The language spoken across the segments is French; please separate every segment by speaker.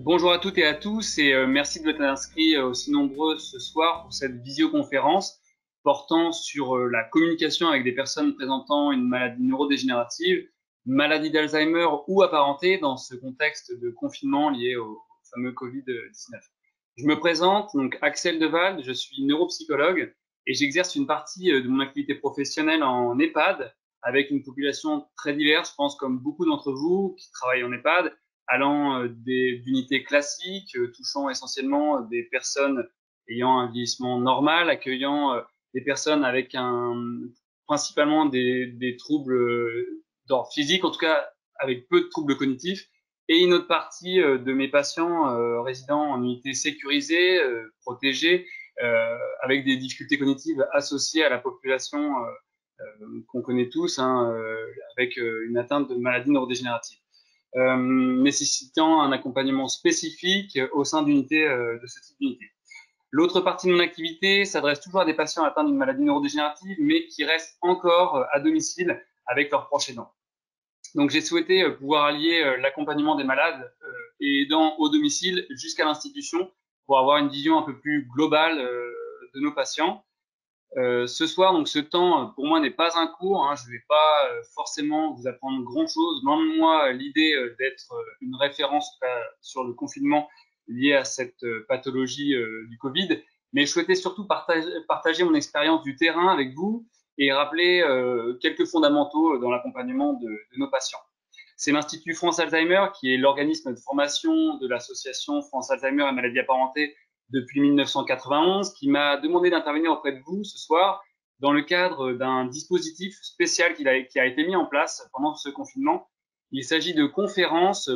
Speaker 1: Bonjour à toutes et à tous et merci de votre inscrit aussi nombreux ce soir pour cette visioconférence portant sur la communication avec des personnes présentant une maladie neurodégénérative, maladie d'Alzheimer ou apparentée dans ce contexte de confinement lié au fameux Covid-19. Je me présente, donc Axel Deval, je suis neuropsychologue et j'exerce une partie de mon activité professionnelle en EHPAD avec une population très diverse, je pense comme beaucoup d'entre vous qui travaillent en EHPAD, allant d'unités classiques, touchant essentiellement des personnes ayant un vieillissement normal, accueillant des personnes avec principalement des troubles d'ordre physique, en tout cas avec peu de troubles cognitifs, et une autre partie de mes patients résidant en unité sécurisée, protégée, avec des difficultés cognitives associées à la population qu'on connaît tous, hein, avec une atteinte de maladie neurodégénérative. Nécessitant un accompagnement spécifique au sein d'unités de ce type d'unité. L'autre partie de mon activité s'adresse toujours à des patients atteints d'une maladie neurodégénérative, mais qui restent encore à domicile avec leurs proches aidants. Donc j'ai souhaité pouvoir allier l'accompagnement des malades et aidants au domicile jusqu'à l'institution pour avoir une vision un peu plus globale de nos patients. Ce soir, donc ce temps pour moi n'est pas un cours, hein, je ne vais pas forcément vous apprendre grand-chose. Loin de moi l'idée d'être une référence sur le confinement lié à cette pathologie du Covid, mais je souhaitais surtout partager mon expérience du terrain avec vous et rappeler quelques fondamentaux dans l'accompagnement de nos patients. C'est l'Institut France Alzheimer qui est l'organisme de formation de l'association France Alzheimer et maladies apparentées depuis 1991, qui m'a demandé d'intervenir auprès de vous ce soir dans le cadre d'un dispositif spécial qui a été mis en place pendant ce confinement. Il s'agit de conférences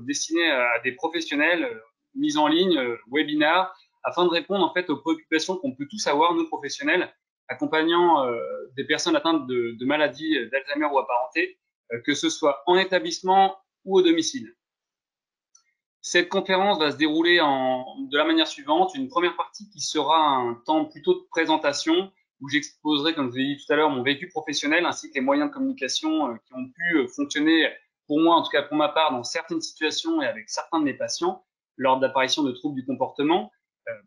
Speaker 1: destinées à des professionnels mises en ligne, webinars, afin de répondre en fait aux préoccupations qu'on peut tous avoir, nous professionnels, accompagnant des personnes atteintes de maladies d'Alzheimer ou apparentées, que ce soit en établissement ou au domicile. Cette conférence va se dérouler de la manière suivante. Une première partie qui sera un temps plutôt de présentation où j'exposerai, comme je vous l'ai dit tout à l'heure, mon vécu professionnel ainsi que les moyens de communication qui ont pu fonctionner pour moi, en tout cas pour ma part, dans certaines situations et avec certains de mes patients lors de l'apparition de troubles du comportement,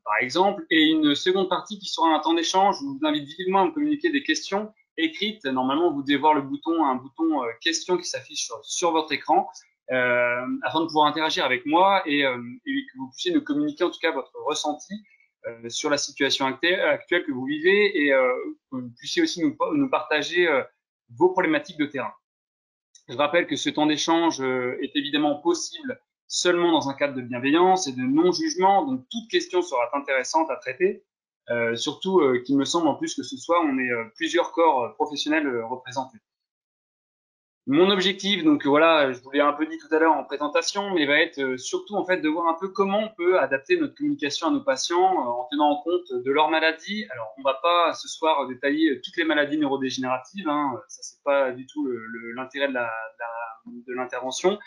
Speaker 1: par exemple. Et une seconde partie qui sera un temps d'échange où je vous invite vivement à me communiquer des questions écrites. Normalement, vous devez voir un bouton questions qui s'affiche sur votre écran afin de pouvoir interagir avec moi et que vous puissiez nous communiquer en tout cas votre ressenti sur la situation actuelle que vous vivez et que vous puissiez aussi nous partager vos problématiques de terrain. Je rappelle que ce temps d'échange est évidemment possible seulement dans un cadre de bienveillance et de non-jugement, donc toute question sera intéressante à traiter, surtout qu'il me semble en plus que ce soir on est plusieurs corps professionnels représentés. Mon objectif, donc voilà, je vous l'ai un peu dit tout à l'heure en présentation, mais va être surtout en fait de voir un peu comment on peut adapter notre communication à nos patients en tenant en compte de leur maladie. Alors, on va pas ce soir détailler toutes les maladies neurodégénératives, hein, ça c'est pas du tout l'intérêt de l'intervention,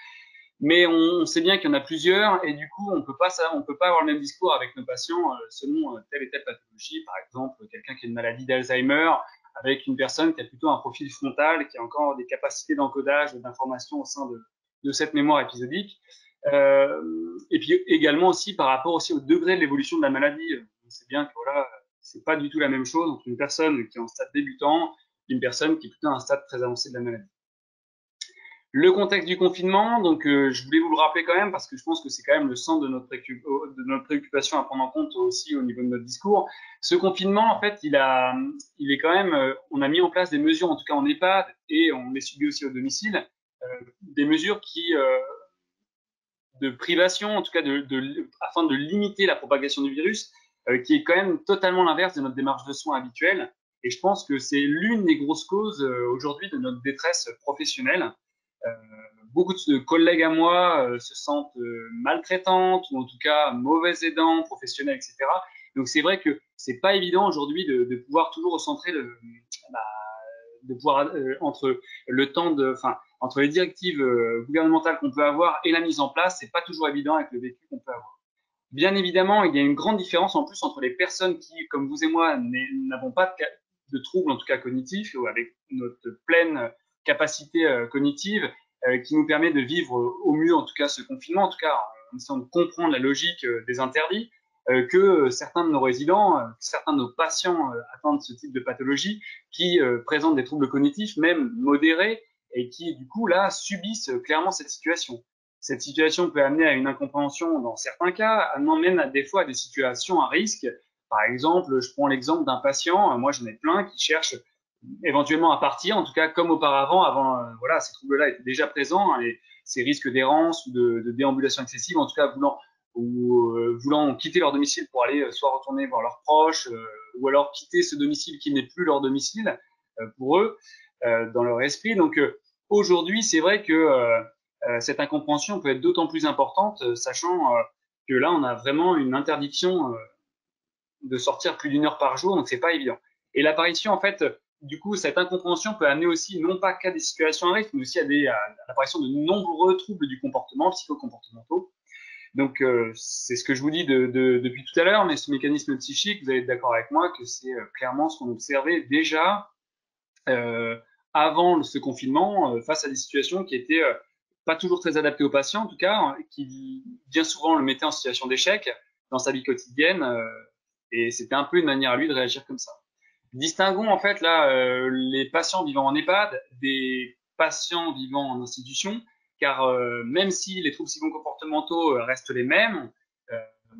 Speaker 1: mais on sait bien qu'il y en a plusieurs et du coup on peut pas avoir le même discours avec nos patients selon telle et telle pathologie. Par exemple, quelqu'un qui a une maladie d'Alzheimer avec une personne qui a plutôt un profil frontal, qui a encore des capacités d'encodage d'informations au sein de cette mémoire épisodique. Et puis également aussi par rapport aussi au degré de l'évolution de la maladie. On sait bien que voilà, c'est pas du tout la même chose entre une personne qui est en stade débutant et une personne qui est plutôt à un stade très avancé de la maladie. Le contexte du confinement, donc je voulais vous le rappeler quand même parce que je pense que c'est quand même le centre de notre préoccupation à prendre en compte aussi au niveau de notre discours. Ce confinement, en fait, il est quand même, on a mis en place des mesures, en tout cas en EHPAD et on les subit aussi au domicile, des mesures de privation, en tout cas afin de limiter la propagation du virus, qui est quand même totalement l'inverse de notre démarche de soins habituelle. Et je pense que c'est l'une des grosses causes aujourd'hui de notre détresse professionnelle. Euh, Beaucoup de collègues à moi se sentent maltraitantes ou en tout cas mauvais aidants, professionnels, etc. Donc c'est vrai que c'est pas évident aujourd'hui de pouvoir toujours recentrer bah, de pouvoir entre le temps entre les directives gouvernementales qu'on peut avoir et la mise en place, c'est pas toujours évident avec le vécu qu'on peut avoir. Bien évidemment, il y a une grande différence en plus entre les personnes qui, comme vous et moi, n'avons pas de troubles, en tout cas cognitifs, ou avec notre pleine capacité cognitive, qui nous permet de vivre au mieux, en tout cas, ce confinement. En tout cas, en essayant de comprendre la logique des interdits, que certains de nos résidents, certains de nos patients atteints de ce type de pathologie, qui présentent des troubles cognitifs, même modérés, et qui, du coup, là, subissent clairement cette situation. Cette situation peut amener à une incompréhension dans certains cas, mène des fois à des situations à risque. Par exemple, je prends l'exemple d'un patient, moi j'en ai plein, qui cherchent éventuellement à partir, en tout cas comme auparavant, avant, voilà, ces troubles-là étaient déjà présents, hein, ces risques d'errance ou de déambulation excessive, en tout cas voulant quitter leur domicile pour aller soit retourner voir leurs proches, ou alors quitter ce domicile qui n'est plus leur domicile pour eux, dans leur esprit. Donc aujourd'hui, c'est vrai que cette incompréhension peut être d'autant plus importante, sachant que là, on a vraiment une interdiction de sortir plus d'1 heure par jour, donc c'est pas évident. Et l'apparition, en fait, du coup, cette incompréhension peut amener aussi, non pas qu'à des situations à risque, mais aussi à l'apparition de nombreux troubles du comportement, psychocomportementaux. Donc, c'est ce que je vous dis depuis tout à l'heure, mais ce mécanisme psychique, vous allez être d'accord avec moi que c'est clairement ce qu'on observait déjà avant ce confinement, face à des situations qui étaient pas toujours très adaptées aux patients, en tout cas, hein, qui bien souvent le mettaient en situation d'échec dans sa vie quotidienne, et c'était un peu une manière à lui de réagir comme ça. Distinguons en fait là les patients vivant en EHPAD des patients vivant en institution, car même si les troubles psychocomportementaux restent les mêmes,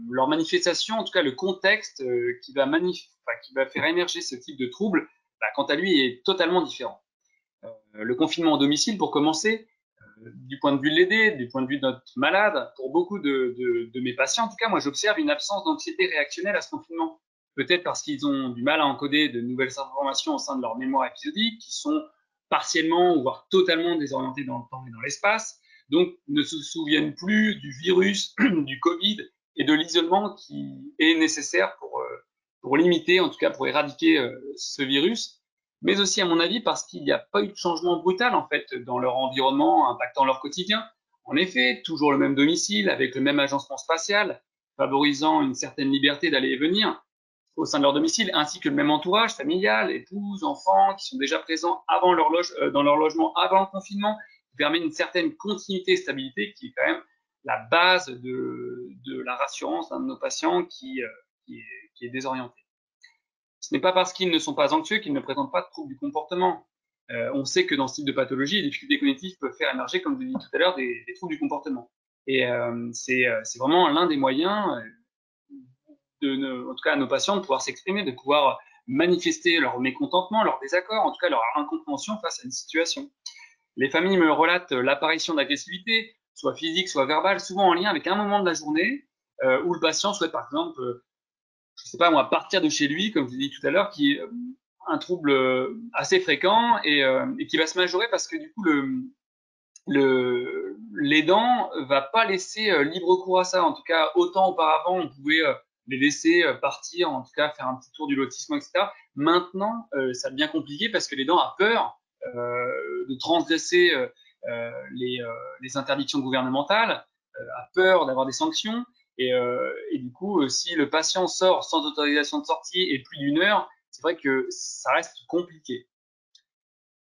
Speaker 1: leur manifestation, en tout cas le contexte qui va faire émerger ce type de trouble, quant à lui, est totalement différent. Le confinement au domicile, pour commencer, du point de vue de l'aider, du point de vue de notre malade, pour beaucoup de mes patients, en tout cas, moi j'observe une absence d'anxiété réactionnelle à ce confinement. Peut-être parce qu'ils ont du mal à encoder de nouvelles informations au sein de leur mémoire épisodique, qui sont partiellement, voire totalement désorientées dans le temps et dans l'espace, donc ne se souviennent plus du virus, du Covid et de l'isolement qui est nécessaire pour limiter, en tout cas pour éradiquer ce virus, mais aussi à mon avis parce qu'il n'y a pas eu de changement brutal en fait dans leur environnement impactant leur quotidien. En effet, toujours le même domicile avec le même agencement spatial, favorisant une certaine liberté d'aller et venir au sein de leur domicile, ainsi que le même entourage familial, épouse, enfants, qui sont déjà présents dans leur logement avant le confinement, qui permet une certaine continuité et stabilité qui est quand même la base de la rassurance d'un de nos patients qui est désorienté. Ce n'est pas parce qu'ils ne sont pas anxieux qu'ils ne présentent pas de troubles du comportement. On sait que dans ce type de pathologie, les difficultés cognitives peuvent faire émerger, comme je l'ai dit tout à l'heure, des troubles du comportement. Et c'est vraiment l'un des moyens, en tout cas à nos patients, de pouvoir s'exprimer, de pouvoir manifester leur mécontentement, leur désaccord, en tout cas leur incompréhension face à une situation. Les familles me relatent l'apparition d'agressivité, soit physique, soit verbale, souvent en lien avec un moment de la journée où le patient souhaite par exemple je sais pas moi, partir de chez lui, comme je l'ai dit tout à l'heure, qui est un trouble assez fréquent et qui va se majorer parce que du coup l'aidant va pas laisser libre cours à ça. En tout cas, autant auparavant on pouvait les laisser partir, en tout cas faire un petit tour du lotissement, etc. Maintenant, ça devient compliqué parce que l'aidant a peur de transgresser les interdictions gouvernementales, a peur d'avoir des sanctions. Et du coup, si le patient sort sans autorisation de sortie et plus d'1 heure, c'est vrai que ça reste compliqué.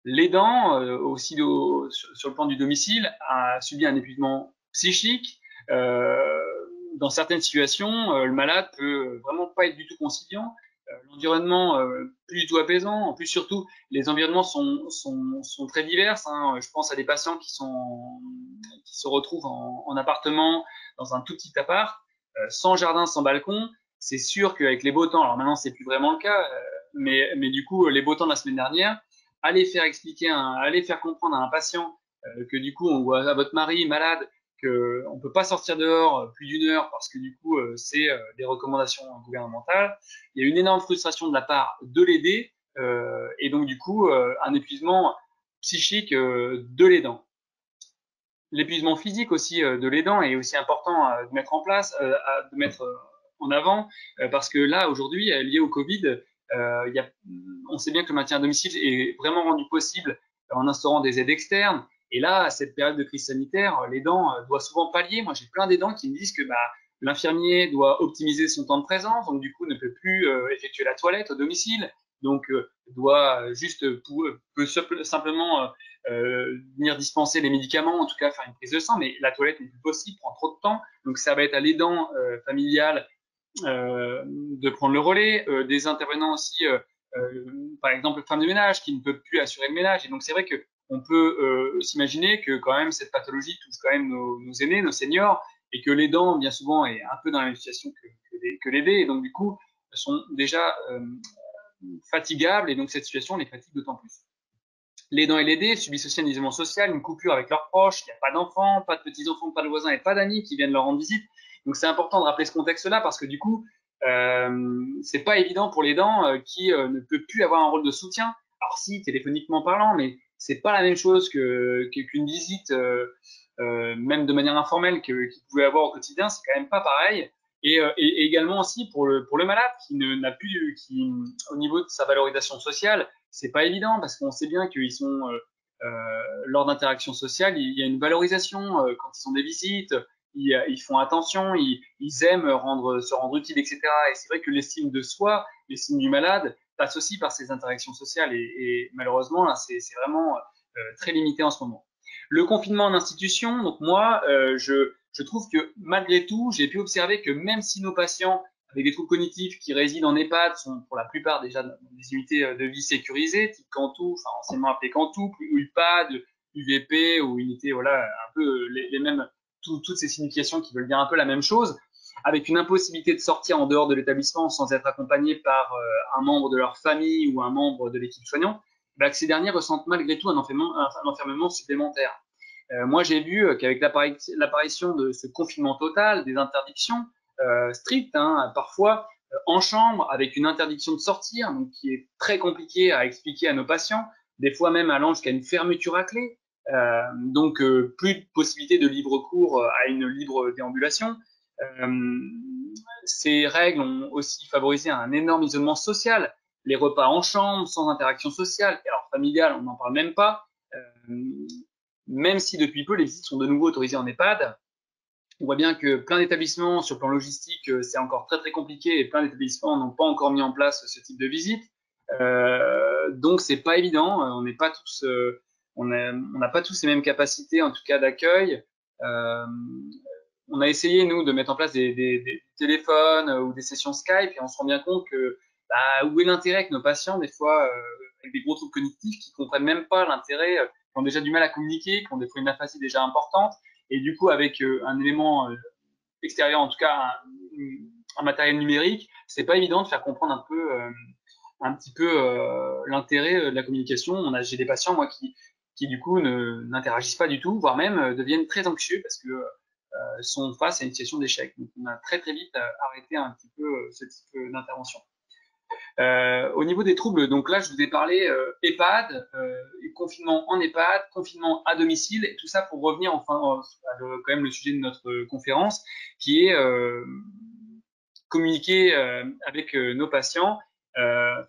Speaker 1: L'aidant, aussi sur le plan du domicile, a subi un épuisement psychique. Dans certaines situations, le malade peut vraiment pas être du tout conciliant. L'environnement plus du tout apaisant. En plus, surtout, les environnements sont très divers. Hein. Je pense à des patients qui se retrouvent en appartement, dans un tout petit appart, sans jardin, sans balcon. C'est sûr qu'avec les beaux temps, alors maintenant c'est plus vraiment le cas, mais du coup les beaux temps de la semaine dernière, aller faire comprendre à un patient que du coup on voit à votre mari malade qu'on ne peut pas sortir dehors plus d'1 heure parce que du coup c'est des recommandations gouvernementales. Il y a une énorme frustration de la part de l'aidé et donc du coup un épuisement psychique de l'aidant. L'épuisement physique aussi de l'aidant est aussi important de mettre en place, de mettre en avant, parce que là aujourd'hui, lié au Covid, on sait bien que le maintien à domicile est vraiment rendu possible en instaurant des aides externes. Et là, à cette période de crise sanitaire, l'aidant doit souvent pallier. Moi, j'ai plein d'aidants qui me disent que l'infirmier doit optimiser son temps de présence, donc du coup ne peut plus effectuer la toilette au domicile. donc doit juste peut simplement venir dispenser les médicaments, en tout cas faire une prise de sang, mais la toilette n'est plus possible, prend trop de temps, donc ça va être à l'aidant familial de prendre le relais, des intervenants aussi, par exemple femme de ménage qui ne peut plus assurer le ménage, et donc c'est vrai que on peut s'imaginer que quand même cette pathologie touche quand même nos aînés, nos seniors, et que l'aidant bien souvent est un peu dans la même situation que l'aidé, et donc du coup sont déjà fatigables, et donc cette situation les fatigue d'autant plus. L'aidant et l'aidé subissent aussi un isolement social, une coupure avec leurs proches, il n'y a pas d'enfants, pas de petits-enfants, pas de voisins et pas d'amis qui viennent leur rendre visite. Donc c'est important de rappeler ce contexte-là parce que du coup, c'est pas évident pour l'aidant qui ne peut plus avoir un rôle de soutien. Alors si, téléphoniquement parlant, mais c'est pas la même chose qu'une visite, même de manière informelle qu'il pouvait avoir au quotidien, c'est quand même pas pareil. Et également aussi pour le malade qui n'a plus, qui au niveau de sa valorisation sociale, c'est pas évident parce qu'on sait bien qu'ils sont lors d'interactions sociales, il y a une valorisation quand ils sont des visites, ils font attention, ils aiment se rendre utiles, etc. Et c'est vrai que l'estime de soi, l'estime du malade, passe aussi par ces interactions sociales. Et malheureusement, là, c'est vraiment très limité en ce moment. Le confinement en institution, donc moi, je trouve que malgré tout, j'ai pu observer que même si nos patients avec des troubles cognitifs qui résident en EHPAD sont pour la plupart déjà dans des unités de vie sécurisées, type Cantou, enfin anciennement appelé Cantou, ou UPAD, UVP, ou unité, voilà, un peu les mêmes, toutes ces significations qui veulent dire un peu la même chose, avec une impossibilité de sortir en dehors de l'établissement sans être accompagné par un membre de leur famille ou un membre de l'équipe soignante, bah, que ces derniers ressentent malgré tout un enfermement supplémentaire. Moi, j'ai vu qu'avec l'apparition de ce confinement total, des interdictions strictes, hein, parfois en chambre, avec une interdiction de sortir, donc qui est très compliqué à expliquer à nos patients, des fois même allant jusqu'à une fermeture à clé, donc plus de possibilité de libre cours à une libre déambulation. Euh, Ces règles ont aussi favorisé un énorme isolement social, les repas en chambre, sans interaction sociale, et alors familiale, on n'en parle même pas. Même si depuis peu les visites sont de nouveau autorisées en EHPAD, on voit bien que plein d'établissements, sur le plan logistique, c'est encore très très compliqué et plein d'établissements n'ont pas encore mis en place ce type de visite. Donc c'est pas évident, on n'est pas tous, on n'a pas tous les mêmes capacités en tout cas d'accueil. Euh, on a essayé nous de mettre en place des téléphones ou des sessions Skype et on se rend bien compte que bah, où est l'intérêt que nos patients des fois avec des gros troubles cognitifs qui comprennent même pas l'intérêt, qui ont déjà du mal à communiquer, qui ont des fois une aphasie déjà importante et du coup avec un élément extérieur, en tout cas un matériel numérique, c'est pas évident de faire comprendre un petit peu l'intérêt de la communication. J'ai des patients moi qui du coup n'interagissent pas du tout, voire même deviennent très anxieux parce que sont face à une situation d'échec. Donc on a très très vite arrêté un petit peu ce type d'intervention. Au niveau des troubles, donc là je vous ai parlé EHPAD, confinement en EHPAD, confinement à domicile, et tout ça pour revenir enfin quand même le sujet de notre conférence, qui est communiquer avec nos patients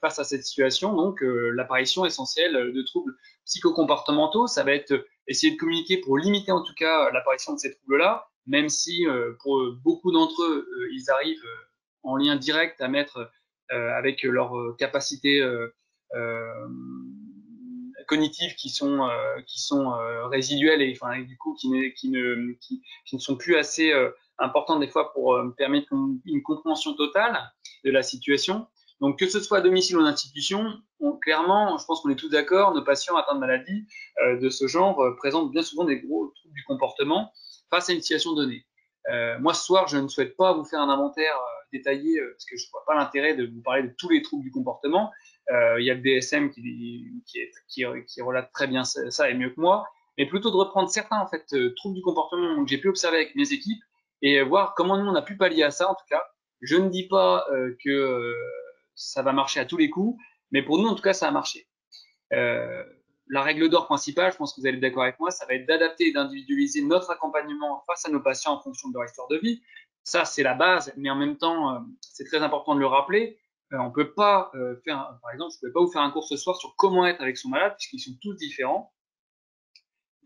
Speaker 1: face à cette situation. Donc l'apparition essentielle de troubles psychocomportementaux, ça va être essayer de communiquer pour limiter en tout cas l'apparition de ces troubles-là, même si pour beaucoup d'entre eux, ils arrivent en lien direct à mettre avec leurs capacités cognitives qui sont résiduelles et enfin du coup qui ne sont plus assez importantes des fois pour permettre une compréhension totale de la situation. Donc que ce soit à domicile ou en institution, clairement, je pense qu'on est tous d'accord, nos patients atteints de maladies de ce genre présentent bien souvent des gros troubles du comportement face à une situation donnée. Moi, ce soir, je ne souhaite pas vous faire un inventaire détaillé parce que je ne vois pas l'intérêt de vous parler de tous les troubles du comportement. Il y a le DSM qui relate très bien ça et mieux que moi, mais plutôt de reprendre certains en fait troubles du comportement que j'ai pu observer avec mes équipes et voir comment nous on a pu pallier à ça. En tout cas, je ne dis pas que ça va marcher à tous les coups, mais pour nous en tout cas ça a marché. Euh, la règle d'or principale, je pense que vous allez être d'accord avec moi, ça va être d'adapter et d'individualiser notre accompagnement face à nos patients en fonction de leur histoire de vie. Ça, c'est la base, mais en même temps, c'est très important de le rappeler. On peut pas par exemple, je ne peux pas vous faire un cours ce soir sur comment être avec son malade, puisqu'ils sont tous différents.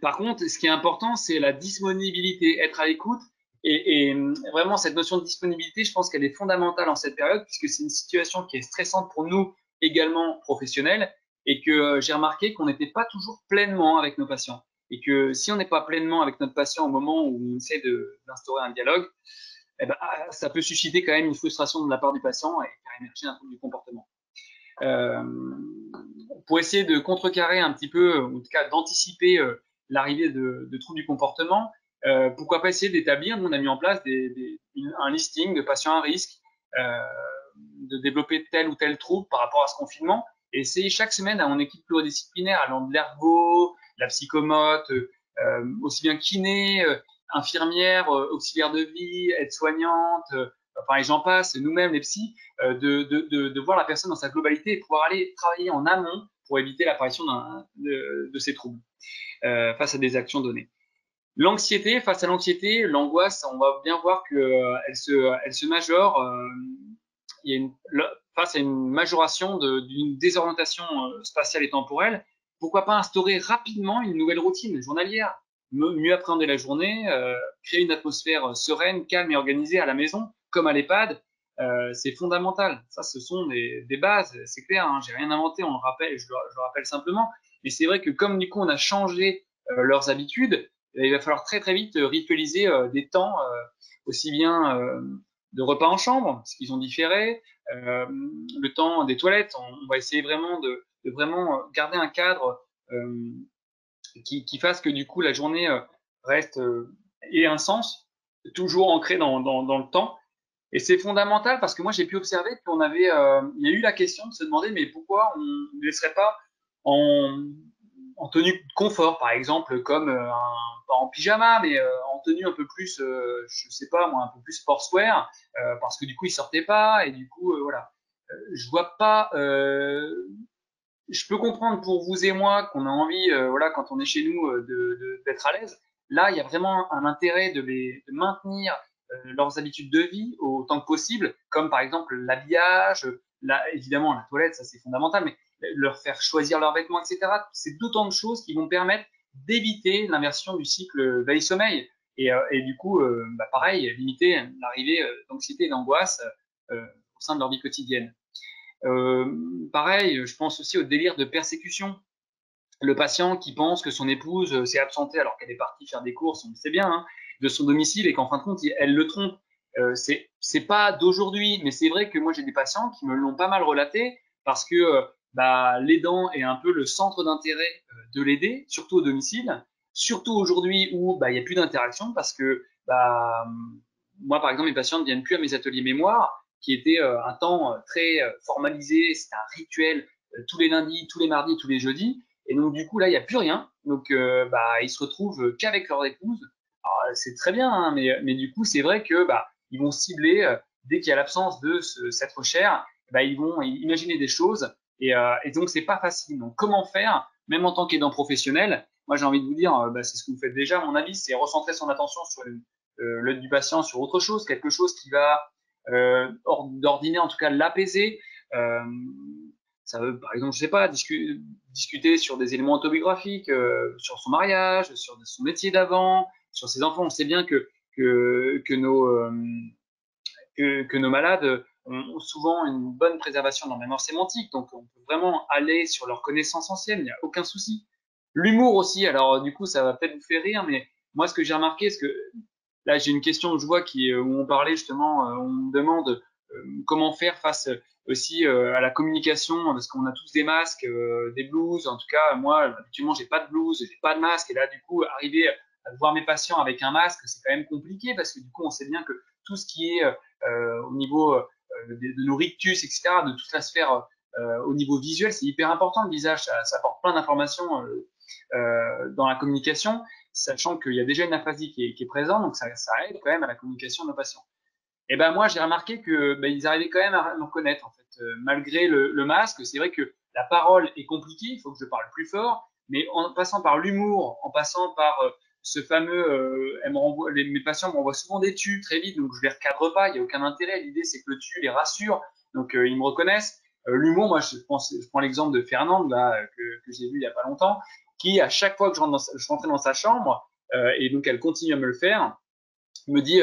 Speaker 1: Par contre, ce qui est important, c'est la disponibilité, être à l'écoute. Et vraiment, cette notion de disponibilité, je pense qu'elle est fondamentale en cette période, puisque c'est une situation qui est stressante pour nous également professionnel, et que j'ai remarqué qu'on n'était pas toujours pleinement avec nos patients. Et que si on n'est pas pleinement avec notre patient au moment où on essaie d'instaurer un dialogue, eh ben, ça peut susciter quand même une frustration de la part du patient et faire émerger un trouble du comportement. Euh, pour essayer de contrecarrer un petit peu, ou en tout cas d'anticiper l'arrivée de troubles du comportement, pourquoi pas essayer d'établir, nous on a mis en place un listing de patients à risque, de développer tel ou tel trouble par rapport à ce confinement, et essayer chaque semaine à mon équipe pluridisciplinaire allant de l'ergo, la psychomote, aussi bien kiné, infirmière, auxiliaire de vie, aide-soignante, enfin et j'en passe, nous-mêmes les psys, de voir la personne dans sa globalité et pouvoir aller travailler en amont pour éviter l'apparition de ces troubles face à des actions données. L'anxiété, face à l'anxiété, l'angoisse, on va bien voir que elle se majore. Il y a face à une majoration d'une désorientation spatiale et temporelle. Pourquoi pas instaurer rapidement une nouvelle routine journalière, mieux appréhender la journée, créer une atmosphère sereine, calme et organisée à la maison, comme à l'EHPAD. C'est fondamental. Ça, ce sont des bases, c'est clair. Hein, j'ai rien inventé, on le rappelle, je le rappelle simplement. Mais c'est vrai que comme du coup on a changé leurs habitudes, il va falloir très très vite ritualiser des temps aussi bien de repas en chambre, ce qu'ils ont différé, le temps des toilettes. On va essayer vraiment de vraiment garder un cadre qui fasse que du coup la journée reste ait un sens, toujours ancré dans le temps. Et c'est fondamental parce que moi j'ai pu observer qu'on avait, il y a eu la question de se demander mais pourquoi on ne laisserait pas en, en tenue de confort, par exemple, comme pas en pyjama, mais en tenue un peu plus, je sais pas moi, un peu plus sportswear, parce que du coup ils sortaient pas et du coup voilà. Je vois pas. Je peux comprendre pour vous et moi qu'on a envie, voilà, quand on est chez nous, d'être à l'aise. Là, il y a vraiment un intérêt de maintenir leurs habitudes de vie autant que possible, comme par exemple l'habillage, évidemment la toilette, ça c'est fondamental, mais leur faire choisir leurs vêtements, etc. C'est d'autant de choses qui vont permettre d'éviter l'inversion du cycle veille-sommeil et du coup, bah, pareil, limiter l'arrivée d'anxiété et d'angoisse au sein de leur vie quotidienne. Pareil, je pense aussi au délire de persécution. Le patient qui pense que son épouse s'est absentée alors qu'elle est partie faire des courses, on le sait bien, hein, de son domicile et qu'en fin de compte, elle le trompe. C'est pas d'aujourd'hui, mais c'est vrai que moi j'ai des patients qui me l'ont pas mal relaté parce que bah, l'aidant est un peu le centre d'intérêt de l'aider, surtout au domicile, surtout aujourd'hui où bah, il y a plus d'interaction parce que bah, moi par exemple mes patients ne viennent plus à mes ateliers mémoire qui était un temps très formalisé, c'était un rituel tous les lundis, tous les mardis, tous les jeudis. Et donc, du coup, là, il n'y a plus rien. Donc, bah, ils se retrouvent qu'avec leur épouse. Alors, c'est très bien, hein, mais du coup, c'est vrai que bah, ils vont cibler, dès qu'il y a l'absence de cette recherche, bah, ils vont imaginer des choses. Et donc, c'est pas facile. Donc, comment faire, même en tant qu'aidant professionnel, moi, j'ai envie de vous dire, bah, c'est ce que vous faites déjà, à mon avis, c'est recentrer son attention sur l'aide du patient, sur autre chose, quelque chose qui va, d'ordinaire, en tout cas, l'apaiser. Euh, ça veut, par exemple, je sais pas, discuter sur des éléments autobiographiques, sur son mariage, sur son métier d'avant, sur ses enfants. On sait bien que nos malades ont souvent une bonne préservation de leur mémoire sémantique, donc on peut vraiment aller sur leurs connaissances anciennes, il n'y a aucun souci. L'humour aussi, alors du coup, ça va peut-être vous faire rire, mais moi, ce que j'ai remarqué, c'est que là, j'ai une question que je vois où on parlait justement, on me demande comment faire face aussi à la communication, parce qu'on a tous des masques, des blouses. En tout cas, moi, habituellement, j'ai pas de blouse, j'ai pas de masque, et là, du coup, arriver à voir mes patients avec un masque, c'est quand même compliqué, parce que du coup, on sait bien que tout ce qui est au niveau de nos rictus, etc., de toute la sphère au niveau visuel, c'est hyper important. Le visage, ça apporte plein d'informations dans la communication, sachant qu'il y a déjà une aphasie qui est présente, donc ça aide quand même à la communication de nos patients. Et ben moi j'ai remarqué que ben, ils arrivaient quand même à me reconnaître en fait, malgré le masque. C'est vrai que la parole est compliquée, il faut que je parle plus fort, mais en passant par l'humour, en passant par ce fameux, mes patients m'envoient souvent des tus très vite, donc je les recadre pas, il y a aucun intérêt. L'idée c'est que le tu les rassure, donc ils me reconnaissent. L'humour, moi je prends l'exemple de Fernande là que j'ai vu il y a pas longtemps, qui à chaque fois que je rentrais dans sa chambre et donc elle continue à me le faire, me dit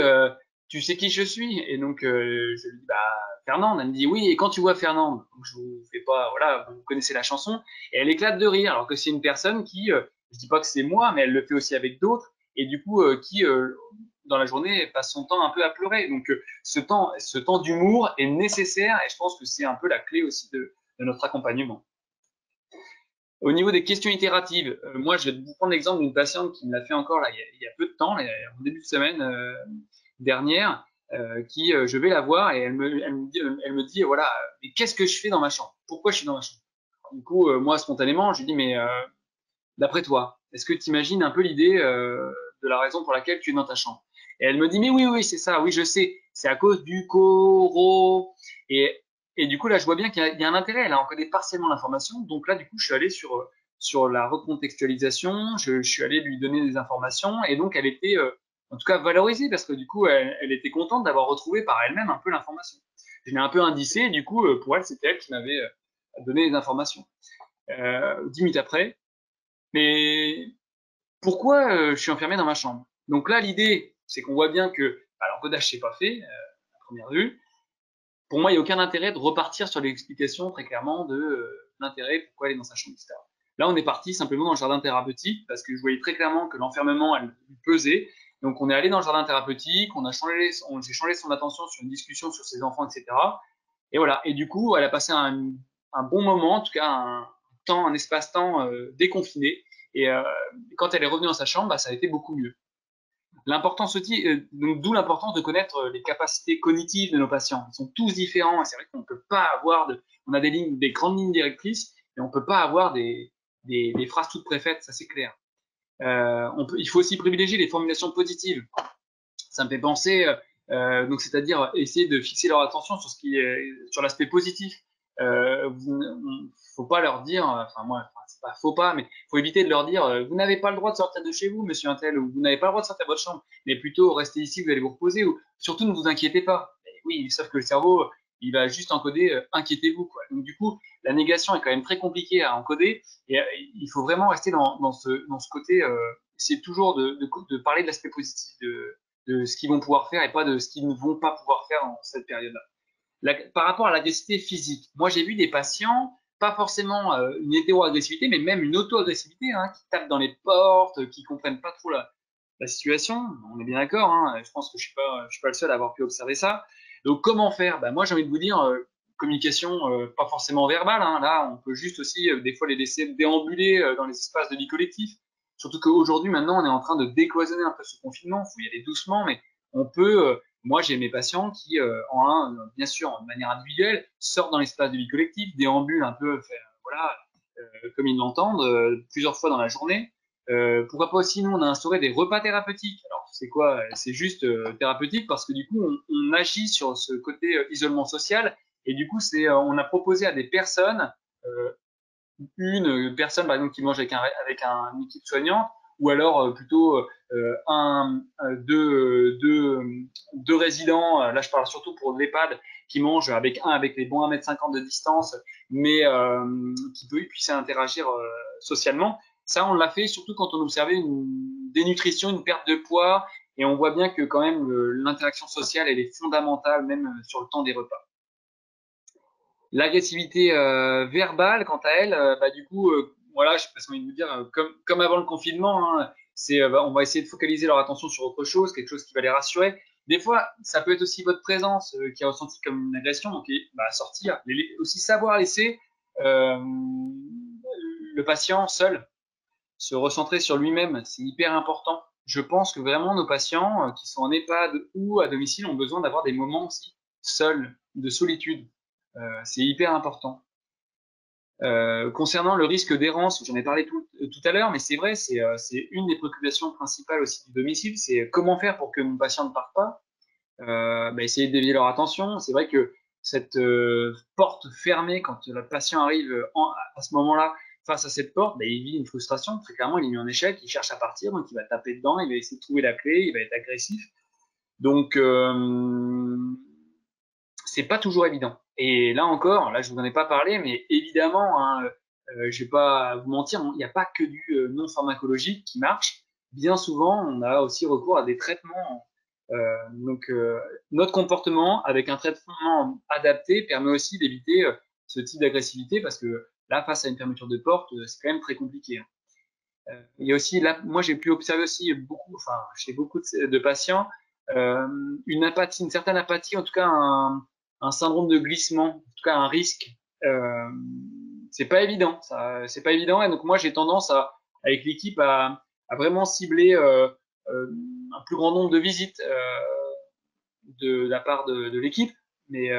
Speaker 1: tu sais qui je suis? Et donc, je lui dis, bah, Fernande. Elle me dit, oui, et quand tu vois Fernande? Donc, je vous fais pas, voilà, vous connaissez la chanson. Et elle éclate de rire, alors que c'est une personne qui, je dis pas que c'est moi, mais elle le fait aussi avec d'autres, et du coup, qui, dans la journée, passe son temps un peu à pleurer. Donc, ce temps d'humour est nécessaire, et je pense que c'est un peu la clé aussi de notre accompagnement. Au niveau des questions itératives, moi, je vais vous prendre l'exemple d'une patiente qui me l'a fait encore là, il y a peu de temps, là, en début de semaine dernière, qui, je vais la voir et elle me dit voilà, mais qu'est-ce que je fais dans ma chambre? Pourquoi je suis dans ma chambre? Du coup, moi, spontanément, je lui dis, mais d'après toi, est-ce que tu imagines un peu l'idée de la raison pour laquelle tu es dans ta chambre? Et elle me dit, mais oui, oui, c'est ça, oui, je sais, c'est à cause du coro. Et, et du coup, là, je vois bien qu'il y a un intérêt, elle a encodé partiellement l'information. Donc là, du coup, je suis allé sur la recontextualisation, je suis allé lui donner des informations, et donc elle était, en tout cas, valorisée, parce que du coup, elle était contente d'avoir retrouvé par elle-même un peu l'information. Je l'ai un peu indicé, et du coup, pour elle, c'était elle qui m'avait donné les informations. 10 minutes après, mais pourquoi je suis enfermé dans ma chambre? Donc là, l'idée, c'est qu'on voit bien que bah, l'encodage c'est pas fait à première vue. Pour moi, il n'y a aucun intérêt de repartir sur l'explication très clairement de l'intérêt, pourquoi elle est dans sa chambre, etc. Là, on est parti simplement dans le jardin thérapeutique parce que je voyais très clairement que l'enfermement, elle lui pesait. Donc, on est allé dans le jardin thérapeutique, j'ai changé son attention sur une discussion sur ses enfants, etc. Et voilà. Et du coup, elle a passé un bon moment, en tout cas un espace-temps déconfiné. Et quand elle est revenue dans sa chambre, bah, ça a été beaucoup mieux. L'importance aussi, donc d'où l'importance de connaître les capacités cognitives de nos patients. Ils sont tous différents et c'est vrai qu'on ne peut pas avoir on a des grandes lignes directrices, mais on ne peut pas avoir des phrases toutes préfaites, ça c'est clair. Il faut aussi privilégier les formulations positives. Ça me fait penser, donc c'est-à-dire essayer de fixer leur attention sur sur l'aspect positif. Faut pas leur dire, enfin moi, enfin, c'est pas faut pas, mais faut éviter de leur dire, vous n'avez pas le droit de sortir de chez vous, monsieur Untel, ou vous n'avez pas le droit de sortir de votre chambre, mais plutôt restez ici, vous allez vous reposer, ou surtout ne vous inquiétez pas. Et oui, sauf que le cerveau, il va juste encoder, inquiétez-vous, quoi. Donc du coup, la négation est quand même très compliquée à encoder, et il faut vraiment rester dans ce côté, c'est toujours de parler de l'aspect positif, de ce qu'ils vont pouvoir faire et pas de ce qu'ils ne vont pas pouvoir faire dans cette période-là. Par rapport à l'agressivité physique, moi j'ai vu des patients, pas forcément une hétéro-agressivité, mais même une auto-agressivité, hein, qui tapent dans les portes, qui comprennent pas trop la situation. On est bien d'accord, hein, je pense que je suis pas le seul à avoir pu observer ça. Donc comment faire? Ben, moi j'ai envie de vous dire, communication pas forcément verbale, hein, là on peut juste aussi des fois les laisser déambuler dans les espaces de vie collectif. Surtout qu'aujourd'hui maintenant on est en train de décloisonner un peu ce confinement, il faut y aller doucement, mais on peut moi, j'ai mes patients qui, bien sûr, de manière individuelle, sortent dans l'espace de vie collective, déambulent un peu, voilà, comme ils l'entendent, plusieurs fois dans la journée. Pourquoi pas aussi, nous, on a instauré des repas thérapeutiques. Alors, c'est quoi? C'est juste thérapeutique parce que du coup, on agit sur ce côté isolement social et du coup, on a proposé à des personnes euh, une personne par exemple qui mange avec une équipe soignante ou alors plutôt deux résidents, là je parle surtout pour l'EHPAD, qui mangent avec les bons 1,50 m de distance, mais qui puissent interagir socialement. Ça, on l'a fait surtout quand on observait une dénutrition, une perte de poids, et on voit bien que quand même l'interaction sociale, elle est fondamentale même sur le temps des repas. L'agressivité verbale, quant à elle, bah, du coup, voilà, je sais pas si on envie de vous dire, comme avant le confinement, hein, bah, on va essayer de focaliser leur attention sur autre chose, quelque chose qui va les rassurer. Des fois, ça peut être aussi votre présence qui est ressentie comme une agression, donc bah, sortir, aussi savoir laisser le patient seul, se recentrer sur lui-même, c'est hyper important. Je pense que vraiment nos patients qui sont en EHPAD ou à domicile ont besoin d'avoir des moments aussi seuls, de solitude. C'est hyper important. Concernant le risque d'errance, j'en ai parlé tout à l'heure, mais c'est vrai, c'est une des préoccupations principales aussi du domicile, c'est comment faire pour que mon patient ne parte pas. Bah, essayer de dévier leur attention. C'est vrai que cette porte fermée, quand le patient arrive à ce moment-là face à cette porte, bah, il vit une frustration. Très clairement, il est mis en échec, il cherche à partir, donc il va taper dedans, il va essayer de trouver la clé, il va être agressif. Donc, c'est pas toujours évident. Et là encore, là je vous en ai pas parlé, mais évidemment, hein, je vais pas vous mentir, il n'y a pas que du non pharmacologique qui marche. Bien souvent, on a aussi recours à des traitements Notre comportement avec un traitement adapté permet aussi d'éviter ce type d'agressivité parce que là, face à une fermeture de porte, c'est quand même très compliqué, hein. Il y a aussi, là, moi j'ai pu observer aussi beaucoup, enfin, chez beaucoup de patients, une apathie, une certaine apathie, en tout cas un syndrome de glissement, en tout cas un risque. Euh, c'est pas évident, ça, c'est pas évident. Et donc moi j'ai tendance avec l'équipe à vraiment cibler un plus grand nombre de visites de la part de l'équipe, mais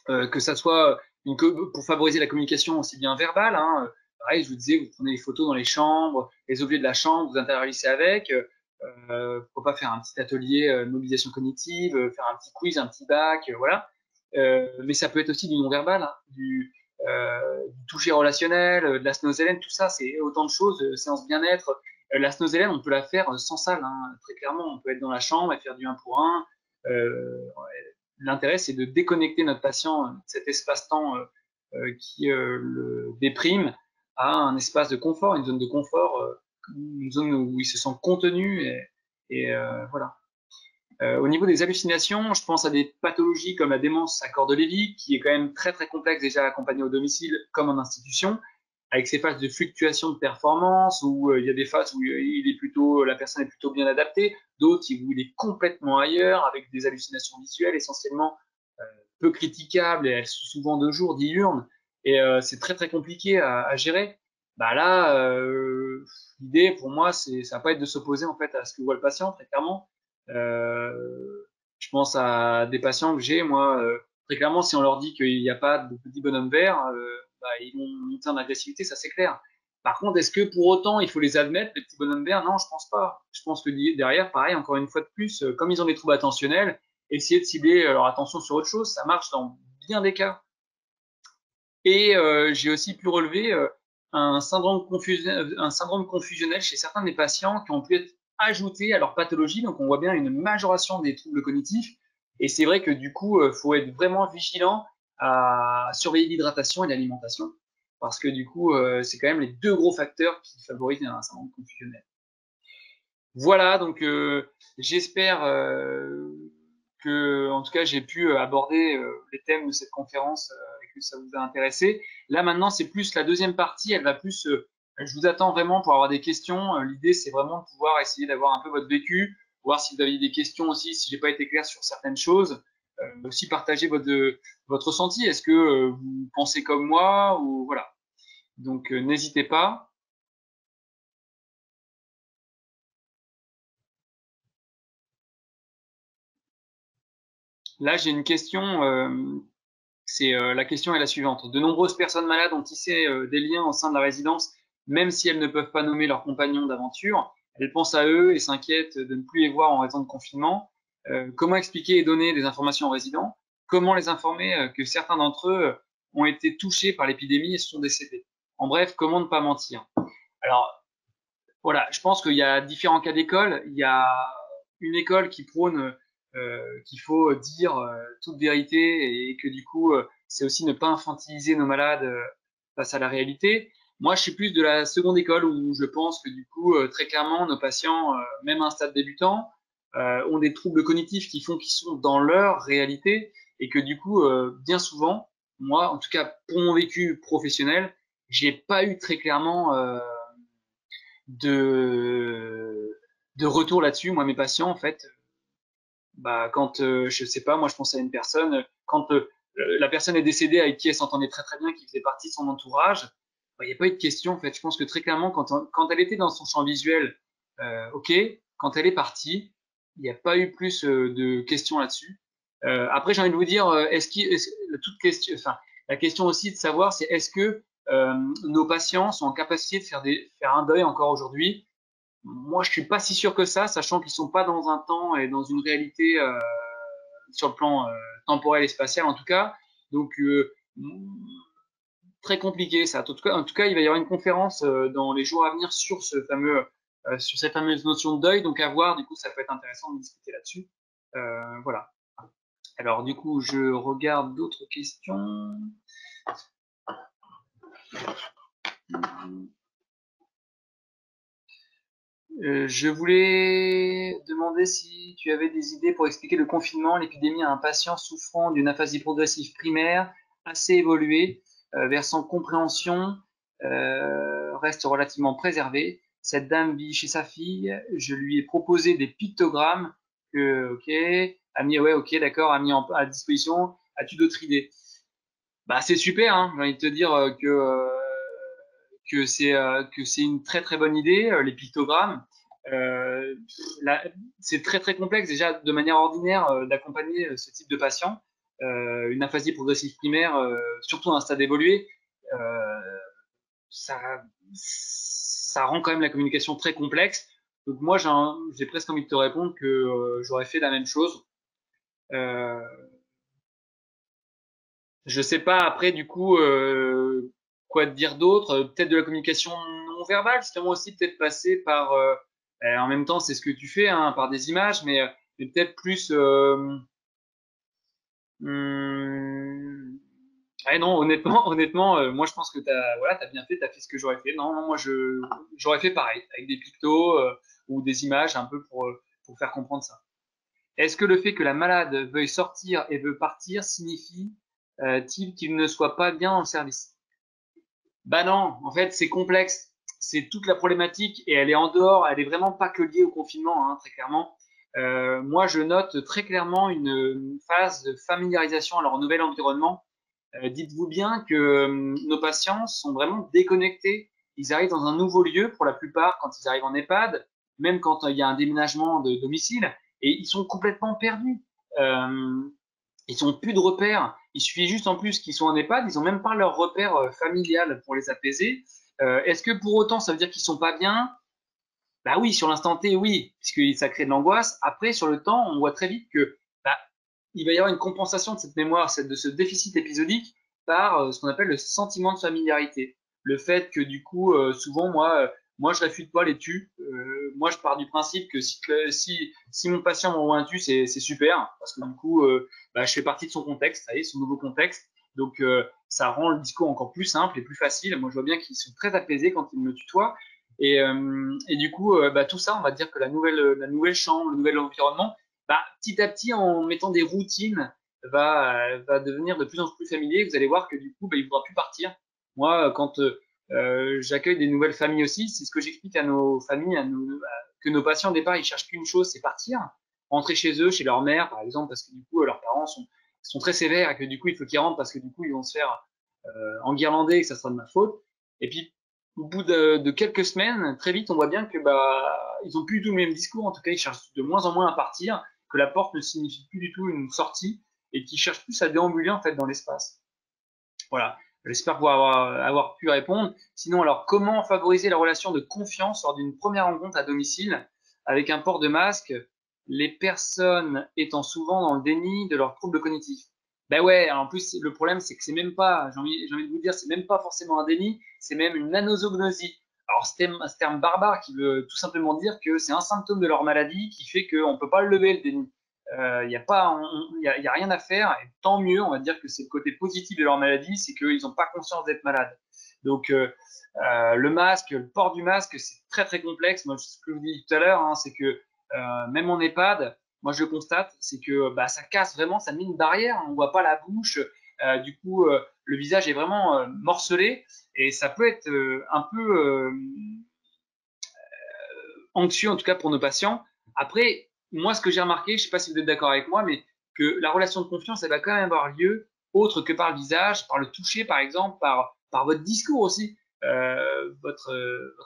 Speaker 1: que ça soit pour favoriser la communication aussi bien verbale, hein. Pareil, je vous disais, vous prenez les photos dans les chambres, les objets de la chambre, vous intériorisez avec. Pourquoi pas faire un petit atelier de mobilisation cognitive, faire un petit quiz, un petit bac, voilà. Mais ça peut être aussi du non-verbal, hein, du toucher relationnel, de la snozélène, tout ça, c'est autant de choses, séance bien-être. La snozélène, on peut la faire sans salle, hein, très clairement. On peut être dans la chambre et faire du 1 pour 1. L'intérêt, c'est de déconnecter notre patient de cet espace-temps qui le déprime à un espace de confort, une zone de confort, une zone où il se sent contenu et voilà. Au niveau des hallucinations, je pense à des pathologies comme la démence à corps de Lévy, qui est quand même très très complexe déjà accompagnée au domicile comme en institution, avec ces phases de fluctuation de performance où il y a des phases où la personne est plutôt bien adaptée, d'autres où il est complètement ailleurs, avec des hallucinations visuelles essentiellement peu critiquables et elles sont souvent de jour, diurnes, et c'est très très compliqué à gérer. Bah là, l'idée pour moi, ça va pas être de s'opposer en fait à ce que voit le patient, très clairement. Je pense à des patients que j'ai, moi, très clairement, si on leur dit qu'il n'y a pas de petits bonhommes verts, bah, ils vont monter en agressivité, ça c'est clair. Par contre, est-ce que pour autant il faut les admettre, les petits bonhommes verts? Non, je pense pas. Je pense que derrière, pareil, encore une fois de plus, comme ils ont des troubles attentionnels, essayer de cibler leur attention sur autre chose, ça marche dans bien des cas. Et j'ai aussi pu relever un syndrome confusionnel chez certains des patients qui ont pu être ajoutés à leur pathologie. Donc on voit bien une majoration des troubles cognitifs. Et c'est vrai que du coup, faut être vraiment vigilant à surveiller l'hydratation et l'alimentation. Parce que du coup, c'est quand même les deux gros facteurs qui favorisent un syndrome confusionnel. Voilà, donc j'espère que, en tout cas, j'ai pu aborder les thèmes de cette conférence et que ça vous a intéressé. Là, maintenant, c'est plus la deuxième partie. Elle va plus. Je vous attends vraiment pour avoir des questions. L'idée, c'est vraiment de pouvoir essayer d'avoir un peu votre vécu, voir si vous avez des questions aussi, si j'ai pas été clair sur certaines choses. Aussi partager votre ressenti. Est-ce que vous pensez comme moi ou voilà. Donc, n'hésitez pas. Là, j'ai une question. La question est la suivante. De nombreuses personnes malades ont tissé des liens au sein de la résidence, même si elles ne peuvent pas nommer leurs compagnons d'aventure. Elles pensent à eux et s'inquiètent de ne plus les voir en raison de confinement. Comment expliquer et donner des informations aux résidents? Comment les informer que certains d'entre eux ont été touchés par l'épidémie et sont décédés? En bref, comment ne pas mentir? Alors, voilà, je pense qu'il y a différents cas d'école. Il y a une école qui prône qu'il faut dire toute vérité et que du coup, c'est aussi ne pas infantiliser nos malades face à la réalité. Moi, je suis plus de la seconde école où je pense que du coup, très clairement, nos patients, même à un stade débutant, ont des troubles cognitifs qui font qu'ils sont dans leur réalité et que du coup, bien souvent, moi, en tout cas pour mon vécu professionnel, j'ai pas eu très clairement de retour là-dessus. Moi, mes patients, en fait, bah, quand, je sais pas, moi, je pense à une personne, quand la personne est décédée avec qui elle s'entendait très très bien, qui faisait partie de son entourage, bah, il n'y a pas eu de question, en fait. Je pense que très clairement, quand elle était dans son champ visuel, ok, quand elle est partie, il n'y a pas eu plus de questions là-dessus. Après, j'ai envie de vous dire, toute question, enfin, la question aussi de savoir, c'est est-ce que nos patients sont en capacité de faire un deuil encore aujourd'hui? Moi, je suis pas si sûr que ça, sachant qu'ils sont pas dans un temps et dans une réalité sur le plan temporel et spatial en tout cas. Donc très compliqué ça. En tout cas, il va y avoir une conférence dans les jours à venir sur sur cette fameuse notion de deuil. Donc à voir. Du coup, ça peut être intéressant de discuter là-dessus. Voilà. Alors du coup, je regarde d'autres questions. Je voulais demander si tu avais des idées pour expliquer le confinement, l'épidémie à un patient souffrant d'une aphasie progressive primaire assez évoluée, versant compréhension, reste relativement préservée. Cette dame vit chez sa fille. Je lui ai proposé des pictogrammes que, ok, a mis, ouais, ok, d'accord, a mis à disposition. As-tu d'autres idées? Bah, c'est super, hein. J'ai envie de te dire que c'est une très très bonne idée, les pictogrammes. Euh, là, c'est très très complexe déjà de manière ordinaire d'accompagner ce type de patient. Une aphasie progressive primaire, surtout à un stade évolué, euh, ça, ça rend quand même la communication très complexe. Donc moi, j'ai presque envie de te répondre que j'aurais fait la même chose. Euh, Je sais pas après du coup quoi te dire d'autre. Peut-être de la communication non verbale, justement aussi peut-être passer par. En même temps, c'est ce que tu fais hein, par des images, mais peut-être plus. Hum, ouais, non, honnêtement, moi je pense que t'as bien fait, t'as fait ce que j'aurais fait. Non, non, moi j'aurais fait pareil avec des pictos ou des images un peu pour faire comprendre ça. Est-ce que le fait que la malade veuille sortir et veut partir signifie-t-il qu'il ne soit pas bien dans le service? Bah non, en fait, c'est complexe. C'est toute la problématique et elle est en dehors, elle est vraiment pas que liée au confinement, hein, très clairement. Moi, je note très clairement une phase de familiarisation à leur nouvel environnement. Dites-vous bien que nos patients sont vraiment déconnectés. Ils arrivent dans un nouveau lieu pour la plupart quand ils arrivent en EHPAD, même quand il y a un déménagement de domicile, et ils sont complètement perdus. Euh, ils n'ont plus de repères. Il suffit juste en plus qu'ils soient en EHPAD, ils n'ont même pas leur repère familial pour les apaiser. Est-ce que pour autant ça veut dire qu'ils sont pas bien? Bah oui, sur l'instant T, oui, puisque ça crée de l'angoisse. Après, sur le temps, on voit très vite que bah, il va y avoir une compensation de cette mémoire, de ce déficit épisodique par ce qu'on appelle le sentiment de familiarité. Le fait que du coup, souvent, moi, je réfute pas les tus. Moi, je pars du principe que si mon patient m'envoie un tu, c'est super, parce que du coup, bah, je fais partie de son contexte, ça y est, son nouveau contexte. Donc, ça rend le discours encore plus simple et plus facile. Moi, je vois bien qu'ils sont très apaisés quand ils me tutoient. Et du coup, bah, tout ça, on va dire que la nouvelle chambre, le nouvel environnement, bah, petit à petit, en mettant des routines, va devenir de plus en plus familier. Vous allez voir que du coup, bah, il ne voudra plus partir. Moi, quand j'accueille des nouvelles familles aussi, c'est ce que j'explique à nos familles, que nos patients au départ, ils cherchent qu'une chose, c'est partir, rentrer chez eux, chez leur mère, par exemple, parce que du coup, leurs parents sont très sévères et que du coup, il faut qu'ils rentrent parce que du coup, ils vont se faire enguirlander et que ça sera de ma faute. Et puis, au bout de quelques semaines, très vite, on voit bien que bah ils ont plus du tout le même discours. En tout cas, ils cherchent de moins en moins à partir, que la porte ne signifie plus du tout une sortie et qu'ils cherchent plus à déambuler en fait dans l'espace. Voilà. J'espère pouvoir avoir pu répondre. Sinon, alors, comment favoriser la relation de confiance lors d'une première rencontre à domicile avec un port de masque, les personnes étant souvent dans le déni de leurs troubles cognitifs? Ben ouais, en plus, le problème, c'est que c'est même pas, j'ai envie de vous dire, c'est même pas forcément un déni, c'est même une anosognosie. Alors, c'est un terme barbare qui veut tout simplement dire que c'est un symptôme de leur maladie qui fait qu'on ne peut pas le lever, le déni. Il n'y a pas, y a rien à faire, et tant mieux, on va dire que c'est le côté positif de leur maladie, c'est qu'ils n'ont pas conscience d'être malades. Donc le masque, le port du masque, c'est très très complexe. Moi, ce que je vous dis tout à l'heure, hein, c'est que même en EHPAD, moi je le constate, c'est que bah, ça casse vraiment, ça met une barrière, on voit pas la bouche, du coup le visage est vraiment morcelé, et ça peut être un peu anxieux en tout cas pour nos patients. Après, moi ce que j'ai remarqué, je ne sais pas si vous êtes d'accord avec moi, mais que la relation de confiance, elle va quand même avoir lieu autre que par le visage, par le toucher par exemple, par votre discours aussi. Votre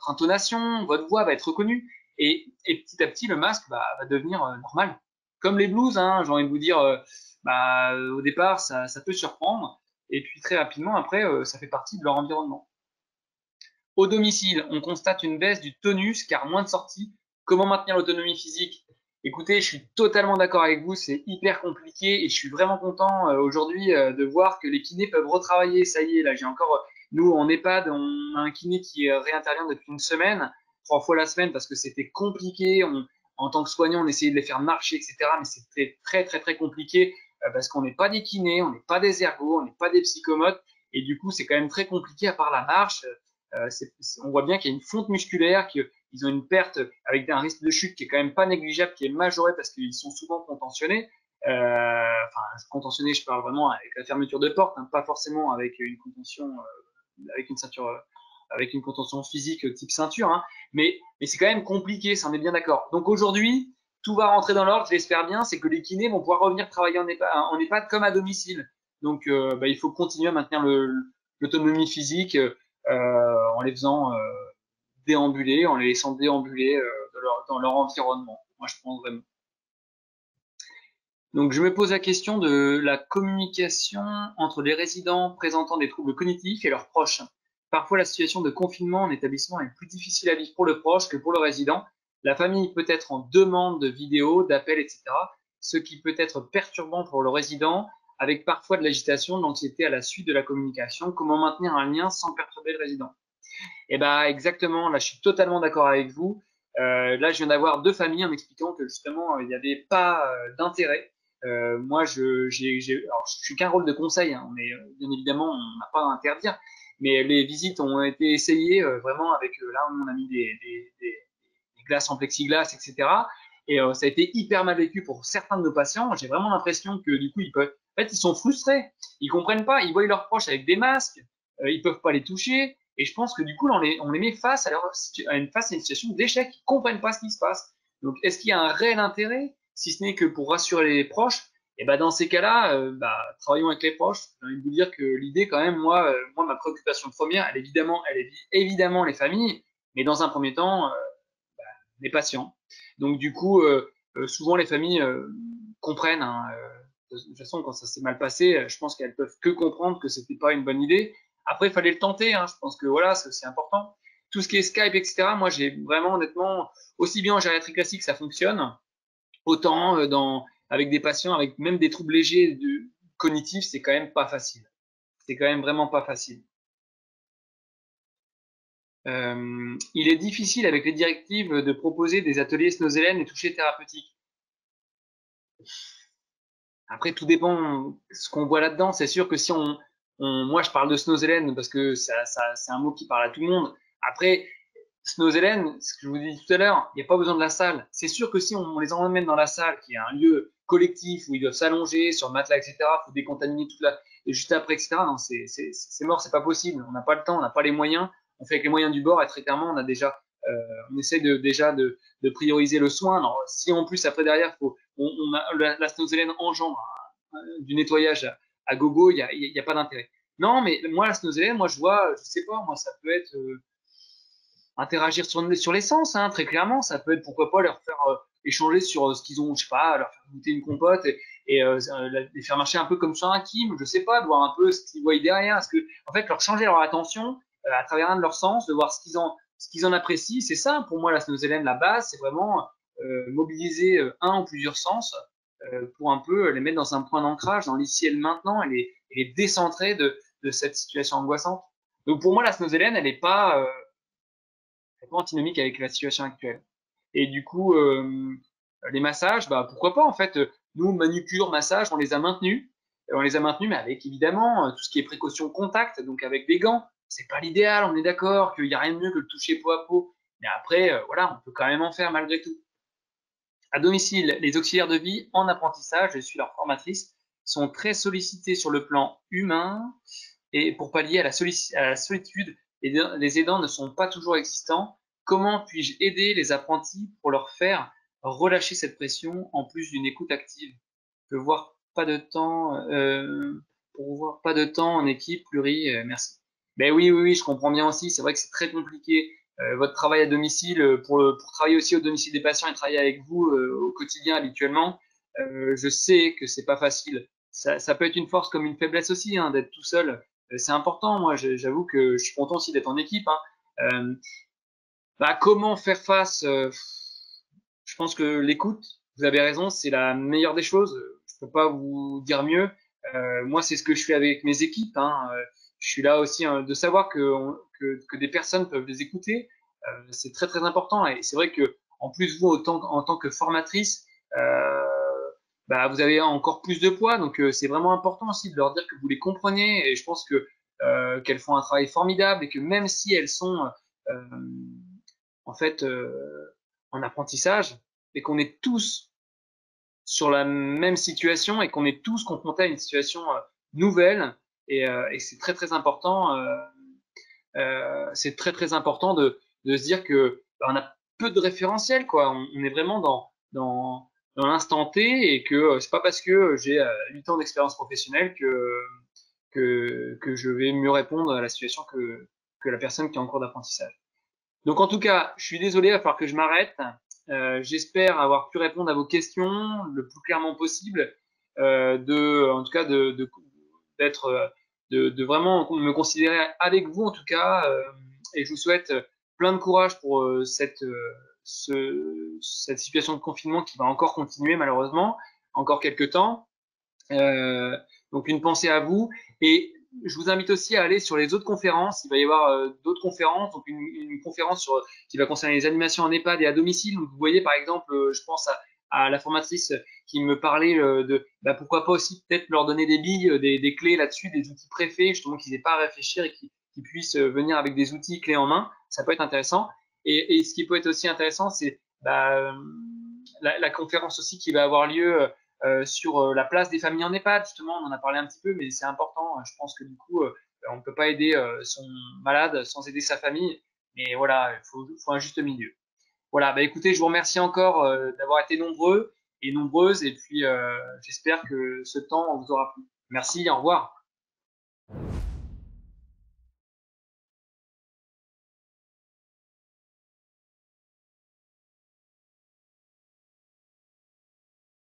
Speaker 1: intonation, votre voix va être reconnue. Et petit à petit, le masque va devenir normal. Comme les blues, hein, j'ai envie de vous dire, bah, au départ, ça peut surprendre. Et puis très rapidement, après, ça fait partie de leur environnement. Au domicile, on constate une baisse du tonus car moins de sorties. Comment maintenir l'autonomie physique? Écoutez, je suis totalement d'accord avec vous, c'est hyper compliqué et je suis vraiment content aujourd'hui de voir que les kinés peuvent retravailler. Ça y est, là, j'ai encore, nous en EHPAD, on a un kiné qui réintervient depuis une semaine, 3 fois la semaine parce que c'était compliqué. En tant que soignant, on essayait de les faire marcher, etc. Mais c'était très, très, très compliqué parce qu'on n'est pas des kinés, on n'est pas des ergots, on n'est pas des psychomotes et du coup, c'est quand même très compliqué à part la marche. On voit bien qu'il y a une fonte musculaire, qu'ils ont une perte avec un risque de chute qui est quand même pas négligeable, qui est majoré parce qu'ils sont souvent contentionnés. Enfin, contentionné, je parle vraiment avec la fermeture de porte, hein, pas forcément avec une contention, avec une ceinture, avec une contention physique type ceinture, hein, mais c'est quand même compliqué, ça on est bien d'accord. Donc aujourd'hui, tout va rentrer dans l'ordre, je l'espère bien, c'est que les kinés vont pouvoir revenir travailler en EHPAD comme à domicile. Donc il faut continuer à maintenir l'autonomie physique en les faisant déambuler, en les laissant déambuler dans leur environnement. Moi, je pense vraiment. Donc, je me pose la question de la communication entre les résidents présentant des troubles cognitifs et leurs proches. Parfois, la situation de confinement en établissement est plus difficile à vivre pour le proche que pour le résident. La famille peut être en demande de vidéos, d'appels, etc., ce qui peut être perturbant pour le résident, avec parfois de l'agitation, de l'anxiété à la suite de la communication. Comment maintenir un lien sans perturber le résident? Eh ben, exactement, là, je suis totalement d'accord avec vous. Là, je viens d'avoir deux familles en m'expliquant que justement, il n'y avait pas d'intérêt. Moi, alors, je suis qu'un rôle de conseil, hein, mais bien évidemment, on n'a pas à interdire. Mais les visites ont été essayées vraiment avec, là, on a mis des glaces en plexiglas, etc. Et ça a été hyper mal vécu pour certains de nos patients. J'ai vraiment l'impression que du coup, en fait, ils sont frustrés. Ils comprennent pas. Ils voient leurs proches avec des masques. Ils peuvent pas les toucher. Et je pense que du coup, on les met face à une situation d'échec. Ils comprennent pas ce qui se passe. Donc, est-ce qu'il y a un réel intérêt, si ce n'est que pour rassurer les proches? Et ben dans ces cas-là, travaillons avec les proches. J'ai envie de vous dire que l'idée, quand même, moi, ma préoccupation première, elle est évidemment les familles, mais dans un premier temps, les patients. Donc du coup, souvent les familles comprennent. Hein, de toute façon, quand ça s'est mal passé, je pense qu'elles peuvent que comprendre que c'était pas une bonne idée. Après, il fallait le tenter. Hein, je pense que voilà, c'est important. Tout ce qui est Skype, etc. Moi, j'ai vraiment honnêtement, aussi bien en gériatrie classique, ça fonctionne, autant avec des patients avec même des troubles légers cognitifs, c'est quand même pas facile. C'est quand même vraiment pas facile. Il est difficile avec les directives de proposer des ateliers Snozelen et toucher thérapeutique. Après, tout dépend ce qu'on voit là-dedans. C'est sûr que si moi je parle de Snozelen parce que c'est un mot qui parle à tout le monde. Après, Snozelen, ce que je vous ai dit tout à l'heure, il n'y a pas besoin de la salle. C'est sûr que si on les emmène dans la salle, qui est un lieu collectif où ils doivent s'allonger sur le matelas, etc., il faut décontaminer toute et juste après, etc. Non, c'est mort, c'est pas possible. On n'a pas le temps, on n'a pas les moyens. On fait avec les moyens du bord et très clairement, on essaie déjà de prioriser le soin. Alors, si en plus après derrière, on a la Snozelen engendre du nettoyage à gogo, il y a pas d'intérêt. Non, mais moi la Snozelen, moi je vois, je sais pas, moi ça peut être interagir sur l'essence, hein, très clairement. Ça peut être pourquoi pas leur faire échanger sur ce qu'ils ont, je sais pas, leur faire goûter une compote et les faire marcher un peu comme sur un Kim, je sais pas, de voir un peu ce qu'ils voient derrière. Parce que, en fait, leur changer leur attention à travers un de leurs sens, de voir ce qu'ils en apprécient. C'est ça, pour moi, la Snozelen, la base, c'est vraiment mobiliser un ou plusieurs sens pour un peu les mettre dans un point d'ancrage, dans l'ici et le maintenant, et les décentrer de cette situation angoissante. Donc pour moi, la Snozelen, elle n'est pas antinomique avec la situation actuelle. Et du coup, les massages, bah pourquoi pas en fait. Nous, manucure, massage, on les a maintenus. On les a maintenus, mais avec évidemment tout ce qui est précaution contact, donc avec des gants. C'est pas l'idéal, on est d'accord qu'il n'y a rien de mieux que le toucher peau à peau. Mais après, voilà, on peut quand même en faire malgré tout. À domicile, les auxiliaires de vie en apprentissage, je suis leur formatrice, sont très sollicités sur le plan humain et pour pallier à la solitude, les aidants ne sont pas toujours existants. Comment puis-je aider les apprentis pour leur faire relâcher cette pression en plus d'une écoute active? Je veux voir pas de temps, pour voir pas de temps en équipe, merci. Ben oui, oui, oui, je comprends bien aussi. C'est vrai que c'est très compliqué. Votre travail à domicile, pour travailler aussi au domicile des patients et travailler avec vous au quotidien habituellement, je sais que c'est pas facile. Ça peut être une force comme une faiblesse aussi, hein, d'être tout seul. C'est important. Moi, j'avoue que je suis content aussi d'être en équipe. Hein. Comment faire face Je pense que l'écoute, vous avez raison, c'est la meilleure des choses. Je peux pas vous dire mieux. Moi, c'est ce que je fais avec mes équipes. Hein. Je suis là aussi hein, de savoir que des personnes peuvent les écouter. C'est très très important. Et c'est vrai que en plus vous, en tant que formatrice, vous avez encore plus de poids. Donc c'est vraiment important aussi de leur dire que vous les comprenez. Et je pense que qu'elles font un travail formidable et que même si elles sont en fait en apprentissage et qu'on est tous sur la même situation et qu'on est tous confrontés à une situation nouvelle et c'est très très important c'est très très important de se dire que on a peu de référentiel quoi on est vraiment dans l'instant T et que c'est pas parce que j'ai 8 ans d'expérience professionnelle que je vais mieux répondre à la situation que la personne qui est en cours d'apprentissage. Donc en tout cas, je suis désolé, il va falloir que je m'arrête. J'espère avoir pu répondre à vos questions le plus clairement possible, en tout cas d'être, de vraiment me considérer avec vous en tout cas. Et je vous souhaite plein de courage pour cette situation de confinement qui va encore continuer malheureusement, encore quelques temps. Euh, donc une pensée à vous et je vous invite aussi à aller sur les autres conférences. Il va y avoir d'autres conférences, donc une conférence qui va concerner les animations en EHPAD et à domicile. Donc, vous voyez par exemple, je pense à la formatrice qui me parlait de pourquoi pas aussi peut-être leur donner des billes, des clés là-dessus, des outils préfets, justement qu'ils n'aient pas à réfléchir et qu'ils puissent venir avec des outils clés en main. Ça peut être intéressant. Et ce qui peut être aussi intéressant, c'est la conférence aussi qui va avoir lieu sur la place des familles en EHPAD, justement, on en a parlé un petit peu, mais c'est important. Je pense que du coup, on ne peut pas aider son malade sans aider sa famille. Mais voilà, faut un juste milieu. Voilà, bah écoutez, je vous remercie encore d'avoir été nombreux et nombreuses, et puis j'espère que ce temps vous aura plu. Merci, au revoir.